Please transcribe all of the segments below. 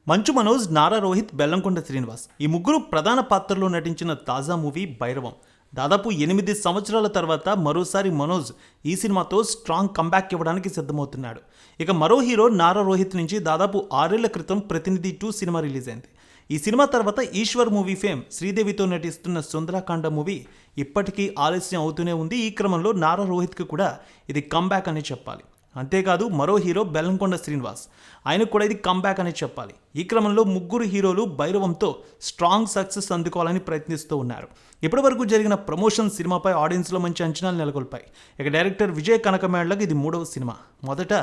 మంచు మనోజ్, నారా రోహిత్, బెల్లంకొండ శ్రీనివాస్ ఈ ముగ్గురు ప్రధాన పాత్రలో నటించిన తాజా మూవీ భైరవం. దాదాపు 8 సంవత్సరాల తర్వాత మరోసారి మనోజ్ ఈ సినిమాతో స్ట్రాంగ్ కంబ్యాక్ ఇవ్వడానికి సిద్ధమవుతున్నాడు. ఇక మరో హీరో నారా రోహిత్ నుంచి దాదాపు 6 ఏళ్ల క్రితం ప్రతినిధి 2 సినిమా రిలీజ్ అయింది. ఈ సినిమా తర్వాత ఈశ్వర్ మూవీ ఫేమ్ శ్రీదేవితో నటిస్తున్న సుందరాకాండ మూవీ ఇప్పటికీ ఆలస్యం అవుతూనే ఉంది. ఈ క్రమంలో నారా రోహిత్కి కూడా ఇది కంబ్యాక్ అని చెప్పాలి. అంతేకాదు మరో హీరో బెల్లంకొండ శ్రీనివాస్, ఆయనకు కూడా ఇది కంబ్యాక్ అని చెప్పాలి. ఈ క్రమంలో ముగ్గురు హీరోలు భైరవంతో స్ట్రాంగ్ సక్సెస్ అందుకోవాలని ప్రయత్నిస్తూ ఉన్నారు. ఇప్పటి వరకు జరిగిన ప్రమోషన్ సినిమాపై ఆడియన్స్లో మంచి అంచనాలు నెలకొల్పాయి. ఇక డైరెక్టర్ విజయ్ కనకమేళ్లకు ఇది 3వ సినిమా. మొదట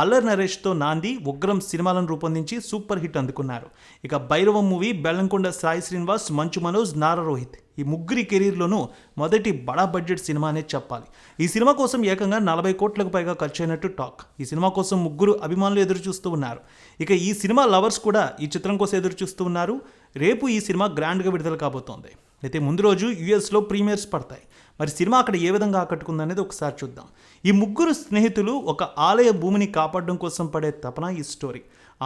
అల్లర్ నరేష్తో నాంది, ఉగ్రం సినిమాలను రూపొందించి సూపర్ హిట్ అందుకున్నారు. ఇక భైరవం మూవీ బెల్లంకొండ సాయి శ్రీనివాస్, మంచు మనోజ్, నారా రోహిత్ ఈ ముగ్గురి కెరీర్లోనూ మొదటి బడా బడ్జెట్ సినిమా అనే చెప్పాలి. ఈ సినిమా కోసం ఏకంగా 40 కోట్లకు పైగా ఖర్చు అయినట్టు టాక్. ఈ సినిమా కోసం ముగ్గురు అభిమానులు ఎదురు చూస్తూ ఉన్నారు. ఇక ఈ సినిమా లవర్స్ కూడా ఈ చిత్రం కోసం ఎదురు చూస్తూ ఉన్నారు. రేపు ఈ సినిమా గ్రాండ్గా విడుదల కాబోతోంది. అయితే ముందు రోజు యుఎస్లో ప్రీమియర్స్ పడతాయి. మరి సినిమా అక్కడ ఏ విధంగా ఆకట్టుకుందనేది ఒకసారి చూద్దాం. ఈ ముగ్గురు స్నేహితులు ఒక ఆలయ భూమిని కాపాడడం కోసం పడే తపన ఈ స్టోరీ.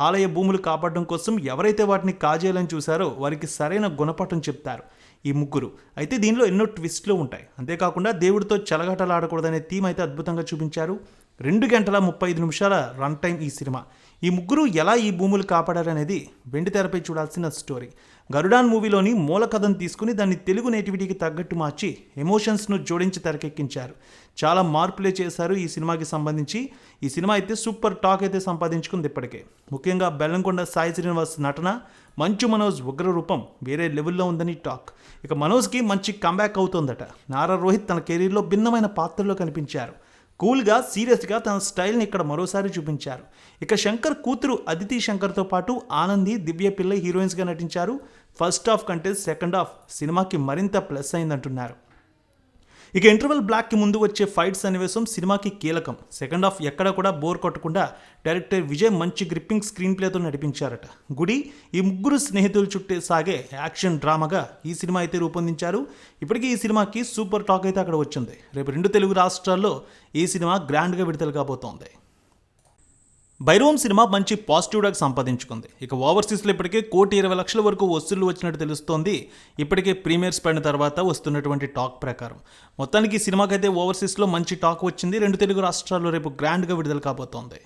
ఆలయ భూములు కాపాడడం కోసం ఎవరైతే వాటిని కాజేయాలని చూశారో వారికి సరైన గుణపాఠం చెప్తారు ఈ ముగ్గురు. అయితే దీనిలో ఎన్నో ట్విస్ట్లు ఉంటాయి. అంతేకాకుండా దేవుడితో చెలగాటలాడకూడదనే థీమ్ అయితే అద్భుతంగా చూపించారు. 2 గంటల 35 నిమిషాల రన్ టైం ఈ సినిమా. ఈ ముగ్గురు ఎలా ఈ భూములు కాపాడారనేది వెండి తెరపై చూడాల్సిన స్టోరీ. గరుడాన్ మూవీలోని మూల కథను తీసుకుని దాన్ని తెలుగు నేటివిటీకి తగ్గట్టు మార్చి ఎమోషన్స్ను జోడించి తెరకెక్కించారు. చాలా మార్పులే చేశారు ఈ సినిమాకి సంబంధించి. ఈ సినిమా అయితే సూపర్ టాక్ అయితే సంపాదించుకుంది ఇప్పటికే. ముఖ్యంగా బెల్లంకొండ సాయి శ్రీనివాస్ నటన, మంచు మనోజ్ ఉగ్ర రూపం వేరే లెవెల్లో ఉందని టాక్. ఇక మనోజ్కి మంచి కంబ్యాక్ అవుతోందట. నారా రోహిత్ తన కెరీర్లో భిన్నమైన పాత్రలో కనిపించారు. కూల్గా, సీరియస్గా తన స్టైల్ని ఇక్కడ మరోసారి చూపించారు. ఇక శంకర్ కూతురు అదితి శంకర్తో పాటు ఆనంది, దివ్య పిల్లై హీరోయిన్స్గా నటించారు. ఫస్ట్ హాఫ్ కంటే సెకండ్ హాఫ్ సినిమాకి మరింత ప్లస్ అయిందంటున్నారు. ఇక ఇంటర్వెల్ బ్లాక్కి ముందు వచ్చే ఫైట్ సన్నివేశం సినిమాకి కీలకం. సెకండ్ హాఫ్ ఎక్కడ కూడా బోర్ కొట్టకుండా డైరెక్టర్ విజయ్ మంచి గ్రిప్పింగ్ స్క్రీన్ ప్లేతో నడిపించారట. గుడి ఈ ముగ్గురు స్నేహితులు చుట్టే సాగే యాక్షన్ డ్రామాగా ఈ సినిమా అయితే రూపొందించారు. ఇప్పటికీ ఈ సినిమాకి సూపర్ టాక్ అయితే అక్కడ వచ్చింది. రేపు 2 తెలుగు రాష్ట్రాల్లో ఈ సినిమా గ్రాండ్గా విడుదల కాబోతోంది. భైరవం సినిమా మంచి పాజిటివ్ టాక్ సంపాదించుకుంది. ఇక ఓవర్సీస్లో ఇప్పటికే 1,20,00,000 వరకు వసూళ్లు వచ్చినట్టు తెలుస్తోంది. ఇప్పటికే ప్రీమియర్స్ పడిన తర్వాత వస్తున్నటువంటి టాక్ ప్రకారం మొత్తానికి ఈ సినిమాకైతే ఓవర్సీస్లో మంచి టాక్ వచ్చింది. 2 తెలుగు రాష్ట్రాల్లో రేపు గ్రాండ్గా విడుదల కాబోతోంది.